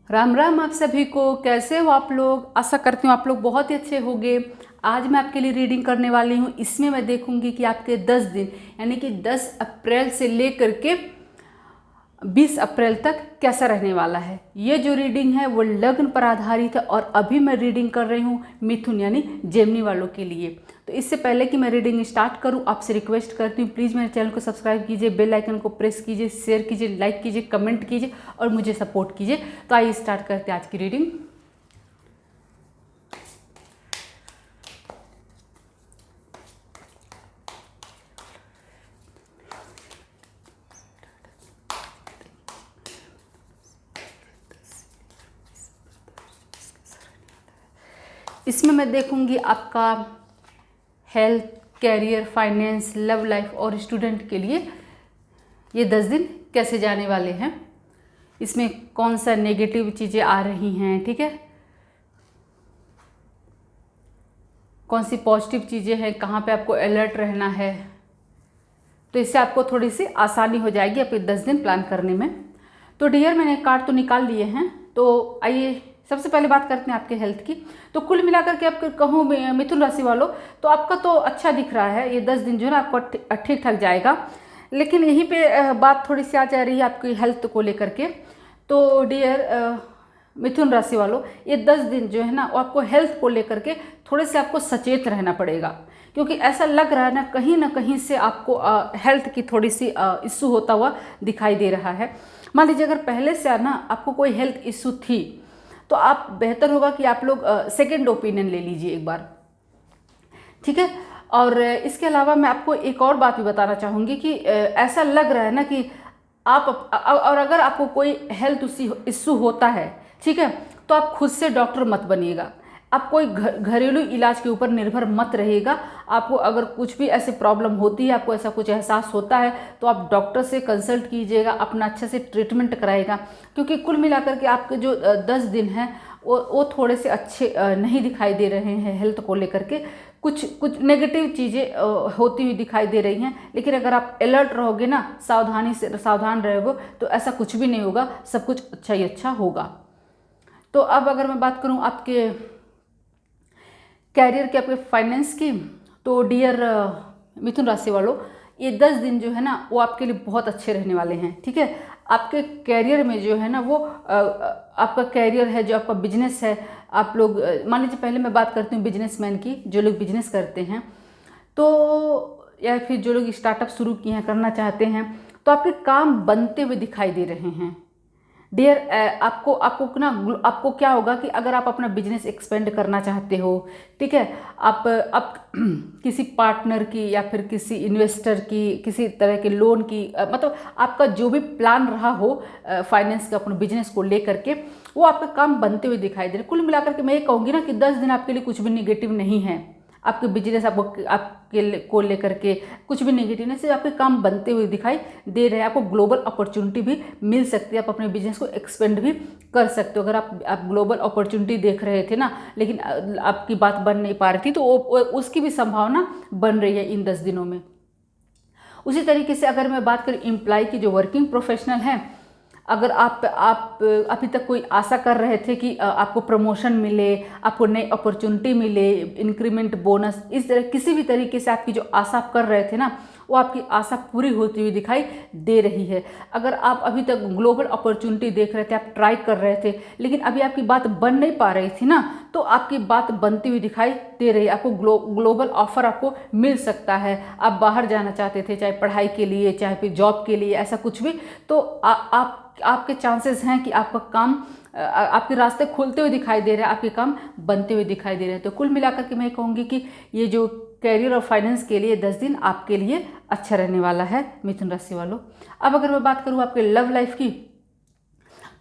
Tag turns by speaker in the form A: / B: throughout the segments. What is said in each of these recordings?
A: राम राम आप सभी को। कैसे हो आप लोग? आशा करती हूँ आप लोग बहुत ही अच्छे होंगे। आज मैं आपके लिए रीडिंग करने वाली हूँ। इसमें मैं देखूंगी कि आपके 10 दिन यानी कि 10 अप्रैल से लेकर के 20 अप्रैल तक कैसा रहने वाला है। ये जो रीडिंग है वो लग्न पर आधारित है और अभी मैं रीडिंग कर रही हूँ मिथुन यानी जेमिनी वालों के लिए। तो इससे पहले कि मैं रीडिंग स्टार्ट करूँ, आपसे रिक्वेस्ट करती हूँ प्लीज़ मेरे चैनल को सब्सक्राइब कीजिए, बेल आइकन को प्रेस कीजिए, शेयर कीजिए, लाइक कीजिए, कमेंट कीजिए और मुझे सपोर्ट कीजिए। तो आइए स्टार्ट करते हैं आज की रीडिंग। इसमें मैं देखूंगी आपका health, career, finance, love life और स्टूडेंट के लिए ये 10 दिन कैसे जाने वाले हैं। इसमें कौन सा नेगेटिव चीज़ें आ रही हैं, ठीक है, कौन सी पॉजिटिव चीज़ें हैं, कहाँ पे आपको अलर्ट रहना है। तो इससे आपको थोड़ी सी आसानी हो जाएगी आपके 10 दिन प्लान करने में। तो डियर मैंने कार्ड तो निकाल लिए हैं। तो आइए सबसे पहले बात करते हैं आपके हेल्थ की। तो कुल मिलाकर के आप कहूँ मिथुन राशि वालों तो आपका तो अच्छा दिख रहा है। ये 10 दिन जो है ना आपको ठीक ठाक जाएगा। लेकिन यहीं पे बात थोड़ी सी आ जा रही है आपकी हेल्थ को लेकर के। तो डियर मिथुन राशि वालों ये 10 दिन जो है ना वो आपको हेल्थ को लेकर के थोड़े से आपको सचेत रहना पड़ेगा, क्योंकि ऐसा लग रहा है ना कहीं से आपको हेल्थ की थोड़ी सी इशू होता हुआ दिखाई दे रहा है। मान लीजिए अगर पहले से ना आपको कोई हेल्थ इशू थी तो आप बेहतर होगा कि आप लोग सेकेंड ओपिनियन ले लीजिए एक बार, ठीक है। और इसके अलावा मैं आपको एक और बात भी बताना चाहूँगी कि ऐसा लग रहा है ना कि आप और अगर आपको कोई हेल्थ इशू होता है, ठीक है, तो आप खुद से डॉक्टर मत बनिएगा। आप कोई घरेलू इलाज के ऊपर निर्भर मत रहिएगा। आपको अगर कुछ भी ऐसी प्रॉब्लम होती है, आपको ऐसा कुछ एहसास होता है तो आप डॉक्टर से कंसल्ट कीजिएगा, अपना अच्छे से ट्रीटमेंट कराएगा। क्योंकि कुल मिलाकर के आपके जो 10 दिन हैं वो थोड़े से अच्छे नहीं दिखाई दे रहे हैं हेल्थ को लेकर के। कुछ नेगेटिव चीज़ें होती हुई दिखाई दे रही हैं। लेकिन अगर आप अलर्ट रहोगे ना, सावधान रहोगे तो ऐसा कुछ भी नहीं होगा, सब कुछ अच्छा ही अच्छा होगा। तो अब अगर मैं बात करूं आपके कैरियर के, आपके फाइनेंस की, तो डियर मिथुन राशि वालों ये 10 दिन जो है ना वो आपके लिए बहुत अच्छे रहने वाले हैं, ठीक है। आपके कैरियर में जो है ना वो आपका कैरियर है, जो आपका बिजनेस है, आप लोग मान लीजिए पहले मैं बात करती हूँ बिजनेसमैन की, जो लोग बिजनेस करते हैं तो या फिर जो लोग स्टार्टअप शुरू किए हैं, करना चाहते हैं, तो आपके काम बनते हुए दिखाई दे रहे हैं डियर। आपको क्या होगा कि अगर आप अपना बिजनेस एक्सपेंड करना चाहते हो, ठीक है, आप किसी पार्टनर की या फिर किसी इन्वेस्टर की, किसी तरह के लोन की, मतलब आपका जो भी प्लान रहा हो फाइनेंस का अपने बिजनेस को लेकर के, वो आपका काम बनते हुए दिखाई दे रहे। कुल मिलाकर के मैं ये कहूँगी ना कि 10 दिन आपके लिए कुछ भी निगेटिव नहीं है। आपके बिजनेस को लेकर के कुछ भी नेगेटिव नहीं, सिर्फ आपके काम बनते हुए दिखाई दे रहे हैं। आपको ग्लोबल अपॉर्चुनिटी भी मिल सकती है, आप अपने बिजनेस को एक्सपेंड भी कर सकते हो। अगर आप ग्लोबल अपॉर्चुनिटी देख रहे थे ना, लेकिन आपकी बात बन नहीं पा रही थी, तो उसकी भी संभावना बन रही है इन 10 दिनों में। उसी तरीके से अगर मैं बात करूँ एम्प्लॉय की, जो वर्किंग प्रोफेशनल हैं, अगर आप अभी तक कोई आशा कर रहे थे कि आपको प्रमोशन मिले, आपको नई अपॉर्चुनिटी मिले, इंक्रीमेंट, बोनस, इस तरह किसी भी तरीके से आपकी जो आशा आप कर रहे थे ना वो आपकी आशा पूरी होती हुई दिखाई दे रही है। अगर आप अभी तक ग्लोबल अपॉर्चुनिटी देख रहे थे, आप ट्राई कर रहे थे, लेकिन अभी आपकी बात बन नहीं पा रही थी ना, तो आपकी बात बनती हुई दिखाई दे रही है। आपको ग्लोबल ऑफर आपको मिल सकता है। आप बाहर जाना चाहते थे, चाहे पढ़ाई के लिए, चाहे फिर जॉब के लिए, ऐसा कुछ भी, तो आपके चांसेस हैं कि आपका काम, आपके रास्ते खुलते हुए दिखाई दे रहे हैं, आपके काम बनते हुए दिखाई दे रहे हैं। तो कुल मिलाकर के मैं कहूँगी कि ये जो कैरियर और फाइनेंस के लिए 10 दिन आपके लिए अच्छा रहने वाला है मिथुन राशि वालों। अब अगर मैं बात करूँ आपके लव लाइफ की,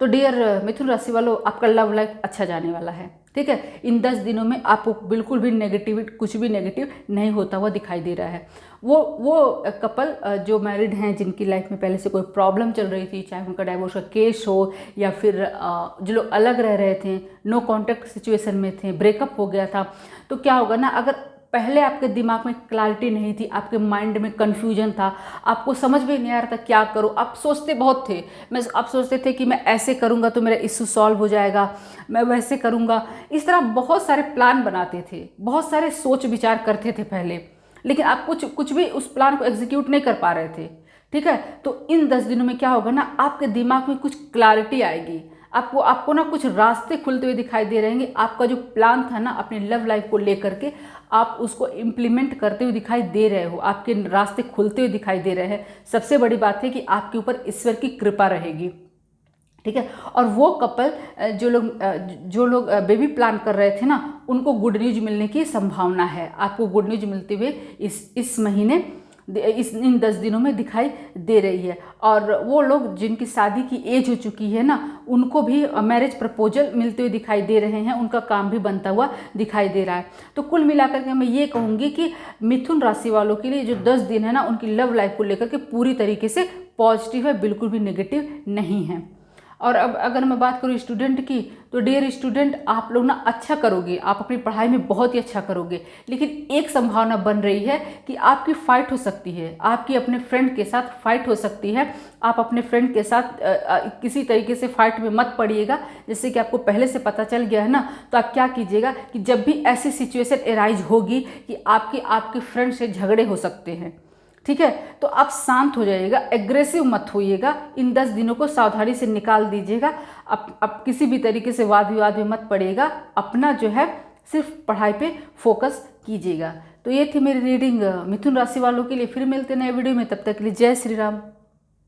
A: तो डियर मिथुन राशि वालों आपका लव लाइफ अच्छा जाने वाला है, ठीक है। इन 10 दिनों में आपको बिल्कुल भी कुछ भी नेगेटिव नहीं होता हुआ दिखाई दे रहा है। वो कपल जो मैरिड हैं, जिनकी लाइफ में पहले से कोई प्रॉब्लम चल रही थी, चाहे उनका डाइवोर्स का केस हो या फिर जो लोग अलग रह रहे थे, नो कॉन्टैक्ट सिचुएशन में थे, ब्रेकअप हो गया था, तो क्या होगा ना, अगर पहले आपके दिमाग में क्लैरिटी नहीं थी, आपके माइंड में कन्फ्यूजन था, आपको समझ में नहीं आ रहा था क्या करो, आप सोचते बहुत थे। आप सोचते थे कि मैं ऐसे करूँगा तो मेरा इशू सॉल्व हो जाएगा, मैं वैसे करूँगा, इस तरह बहुत सारे प्लान बनाते थे, बहुत सारे सोच विचार करते थे पहले, लेकिन आप कुछ भी उस प्लान को एग्जीक्यूट नहीं कर पा रहे थे। ठीक है, तो इन 10 दिनों में क्या होगा ना, आपके दिमाग में कुछ क्लैरिटी आएगी, आपको ना कुछ रास्ते खुलते हुए दिखाई दे रहेंगे। आपका जो प्लान था ना अपनी लव लाइफ को लेकर के, आप उसको इम्प्लीमेंट करते हुए दिखाई दे रहे हो, आपके रास्ते खुलते हुए दिखाई दे रहे हैं। सबसे बड़ी बात है कि आपके ऊपर ईश्वर की कृपा रहेगी। ठीक है, और वो कपल जो लोग बेबी प्लान कर रहे थे ना, उनको गुड न्यूज मिलने की संभावना है। आपको गुड न्यूज मिलते हुए इस महीने इन 10 दिनों में दिखाई दे रही है। और वो लोग जिनकी शादी की एज हो चुकी है ना, उनको भी मैरिज प्रपोजल मिलते हुए दिखाई दे रहे हैं, उनका काम भी बनता हुआ दिखाई दे रहा है। तो कुल मिलाकर के मैं ये कहूँगी कि मिथुन राशि वालों के लिए जो 10 दिन है ना, उनकी लव लाइफ को लेकर के पूरी तरीके से पॉजिटिव है, बिल्कुल भी नेगेटिव नहीं है। और अब अगर मैं बात करूँ स्टूडेंट की, तो डियर स्टूडेंट, आप लोग ना अच्छा करोगे, आप अपनी पढ़ाई में बहुत ही अच्छा करोगे, लेकिन एक संभावना बन रही है कि आपकी फाइट हो सकती है, आपकी अपने फ्रेंड के साथ फाइट हो सकती है। आप अपने फ्रेंड के साथ किसी तरीके से फाइट में मत पड़िएगा। जैसे कि आपको पहले से पता चल गया है ना, तो आप क्या कीजिएगा कि जब भी ऐसी सिचुएशन एराइज होगी कि आपके फ्रेंड से झगड़े हो सकते हैं, ठीक है, तो आप शांत हो जाइएगा, एग्रेसिव मत होइएगा। इन 10 दिनों को सावधानी से निकाल दीजिएगा। अब किसी भी तरीके से वाद विवाद में मत पड़िएगा, अपना जो है सिर्फ पढ़ाई पे फोकस कीजिएगा। तो ये थी मेरी रीडिंग मिथुन राशि वालों के लिए। फिर मिलते हैं नए वीडियो में, तब तक के लिए जय श्री राम।